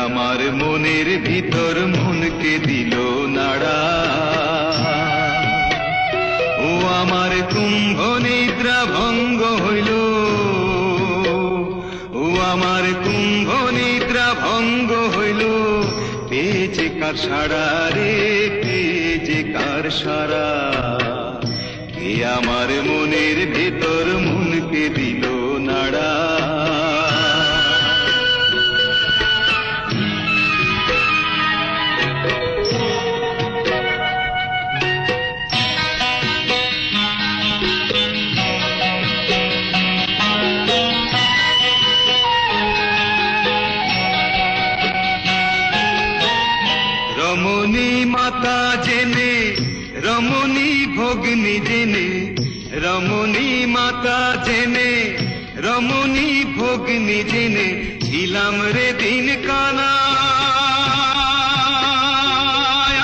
আমার মনের ভিতর মনকে দিল নাড়া। ও আমার কুম্ভ নিদ্রা ভঙ্গ হইল, ও আমার কুম্ভ নিদ্রা ভঙ্গ হইল। পেয়েছে কার সারা রে, পেয়েছে কার সারা। কে আমার মনের ভিতর মনকে দিল নাড়া। রমণী মাতা জেনে, রমণী ভগ্নী জেনে, রমণী মাতা জেনে, রমণী ভগ্নী জেনে, ছিলাম রে দিন কানা।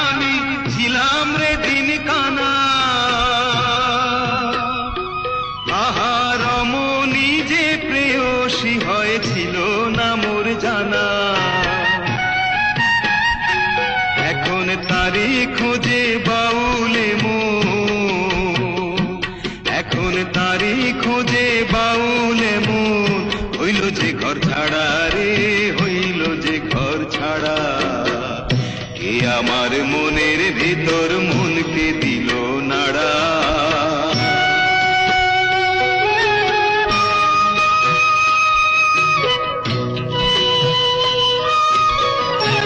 আমি ছিলাম রে দিন কানা। আহা রমণী যে প্রেয়সী হয়েছিল না মোর জানা। এখন তারি খোঁজে বাউলে মন, এখন তারি খোঁজে বাউলে মন। হইল যে ঘর ছাড়া রে, হইল যে ঘর ছাড়া। কে আমার মনের ভিতর